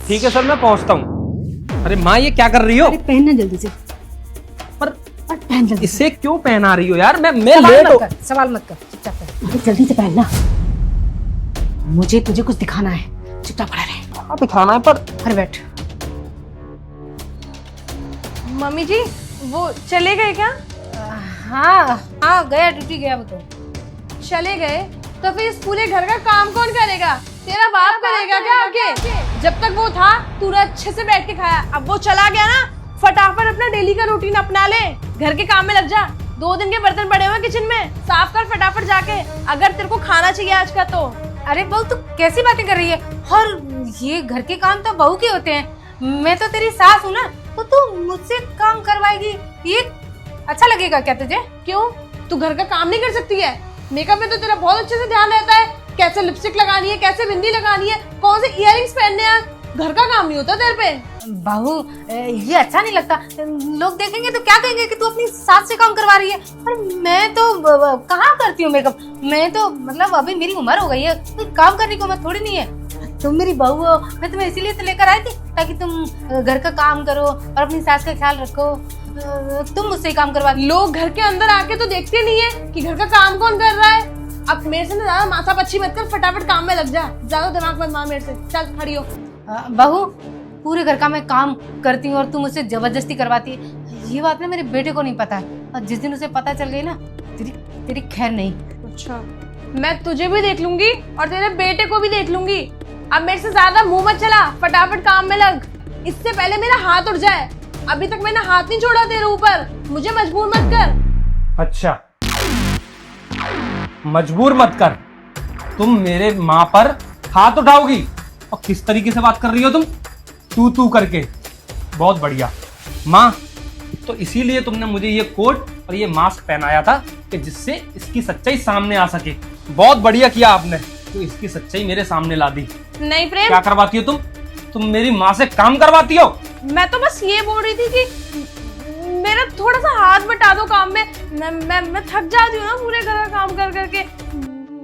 ठीक है सर, मैं पहुंचता हूँ। अरे माँ, ये क्या कर रही हो? अरे पहनना जल्दी से। पर पहन जल्दी से। इसे क्यों पहना रही हो यार? मैं सवाल लेट मत हो। कर, सवाल मत कर, चुपचाप पहन। अरे जल्दी से पहनना, मुझे तुझे कुछ दिखाना है। चुपचाप खड़ा रहे। हाँ दिखाना है पर। अरे बैठ। मम्मी जी वो चले गए क्या? हाँ हाँ, गया, ड्यूटी गया वो तो। चले गए तो फिर इस पूरे घर का काम कौन करेगा? तेरा बाप करेगा क्या आके? जब तक वो था तूने अच्छे से बैठ के खाया, अब वो चला गया ना, फटाफट अपना डेली का रूटीन अपना ले, घर के काम में लग जा। 2 दिन के बर्तन पड़े हुए किचन में, साफ कर फटाफट जाके, अगर तेरे को खाना चाहिए आज का तो। अरे बहू तू कैसी बातें कर रही है? और ये घर के काम तो बहू के होते हैं, मैं तो तेरी सास हूँ ना, तो तू मुझसे काम करवाएगी, ये अच्छा लगेगा क्या तुझे? क्यों, तू घर का काम नहीं कर सकती है? मेकअप में तो तेरा बहुत अच्छे से ध्यान रहता है, कैसे लिपस्टिक लगानी है, कैसे बिंदी लगानी है, कौन से इयररिंग्स पहनने हैं, घर का काम नहीं होता तेरे पे। बहू ये अच्छा नहीं लगता, लोग देखेंगे तो क्या कहेंगे कि तू अपनी सास से काम करवा रही है। और मैं तो कहाँ करती हूँ मेकअप, मैं तो मतलब अभी मेरी उम्र हो गई है, तो काम करने को मैं थोड़ी नहीं है। तुम मेरी बहू हो, मैं तुम्हें इसीलिए तो लेकर आई थी ताकि तुम घर का काम करो और अपनी सास का ख्याल रखो। तुम मुझसे काम करवा। लोग घर के अंदर आके तो देखते नहीं है कि घर का काम कौन कर रहा है। अब मेरे से ना ज्यादा माथा पच्ची मत कर, फटाफट काम में लग जा, ज्यादा दिमाग मत मार मेरे से। चल खड़ी हो। बहू पूरे घर का मैं काम करती हूँ और तू मुझसे जबरदस्ती करवाती है, ये बात ना मेरे बेटे को नहीं पता है, और जिस दिन उसे पता चल गई ना, तेरी खैर नहीं। अच्छा, मैं तुझे भी देख लूंगी और तेरे बेटे को भी देख लूंगी। अब मेरे से ज्यादा मुंह मत चला, फटाफट काम में लग, इससे पहले मेरा हाथ उठ जाए। अभी तक मैंने हाथ नहीं छोड़ा तेरे ऊपर, मुझे मजबूर मत कर। अच्छा, मजबूर मत कर। तुम मेरे माँ पर हाथ उठाओगी? और किस तरीके से बात कर रही हो तुम? तू करके। बहुत बढ़िया माँ, तो इसीलिए तुमने मुझे ये कोट और ये मास्क पहनाया था कि जिससे इसकी सच्चाई सामने आ सके। बहुत बढ़िया किया आपने, तो इसकी सच्चाई मेरे सामने ला दी। नहीं प्रेम, क्या करवाती हो तुम मेरी माँ से काम करवाती हो? मैं तो बस ये बोल रही थी कि मेरा थोड़ा सा हाथ बटा दो काम में, मैं थक जाती हूँ ना पूरे घर का काम कर करके,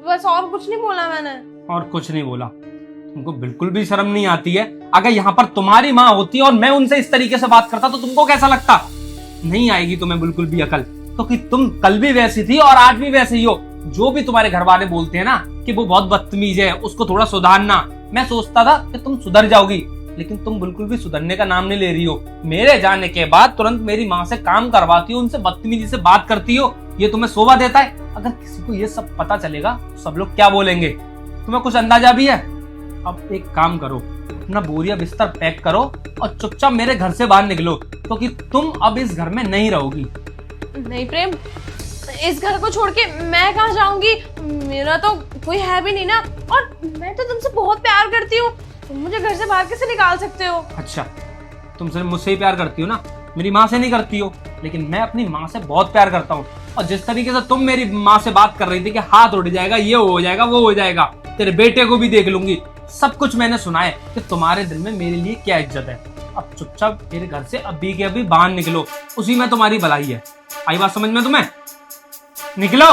बस और कुछ नहीं बोला मैंने। और कुछ नहीं बोला? तुमको बिल्कुल भी शर्म नहीं आती है? अगर यहाँ पर तुम्हारी माँ होती और मैं उनसे इस तरीके से बात करता तो तुमको कैसा लगता? नहीं आएगी तुम्हें बिल्कुल भी अकल, क्योंकि तुम कल भी वैसी थी और आज भी वैसे ही हो। जो भी तुम्हारे घर वाले बोलते हैं ना कि वो बहुत बदतमीज है, उसको थोड़ा सुधारना, मैं सोचता था कि तुम सुधर जाओगी, लेकिन तुम बिल्कुल भी सुधरने का नाम नहीं ले रही हो। मेरे जाने के बाद तुरंत मेरी माँ से काम करवाती हो, उनसे बदतमीजी से बात करती हो, ये तुम्हें शोभा देता है? अगर किसी को ये सब पता चलेगा तो सब लोग क्या बोलेंगे? तुम्हें कुछ अंदाजा भी है? अब एक काम करो, अपना बोरिया बिस्तर पैक करो और चुपचाप मेरे घर से बाहर निकलो, क्योंकि तुम अब इस घर में नहीं रहोगी। नहीं प्रेम, इस घर को छोड़ के मैं कहाँ जाऊंगी? मेरा तो कोई है भी नहीं ना, और मैं तो तुमसे बहुत प्यार करती हूँ, तुम मुझे घर से बाहर कैसे निकाल सकते हो? अच्छा, तुम सिर्फ मुझसे ही प्यार करती हो ना, मेरी माँ से नहीं करती हो? लेकिन मैं अपनी माँ से बहुत प्यार करता हूँ। और जिस तरीके से तुम मेरी माँ से बात कर रही थी कि हाथ उठ जाएगा, ये हो जाएगा, वो हो जाएगा, तेरे बेटे को भी देख लूंगी, सब कुछ मैंने सुना है कि तुम्हारे दिल में मेरे लिए क्या इज्जत है। अब चुपचाप मेरे घर से अभी के अभी बाहर निकलो, उसी में तुम्हारी भलाई है। आई बात समझ में तुम्हें? निकलो।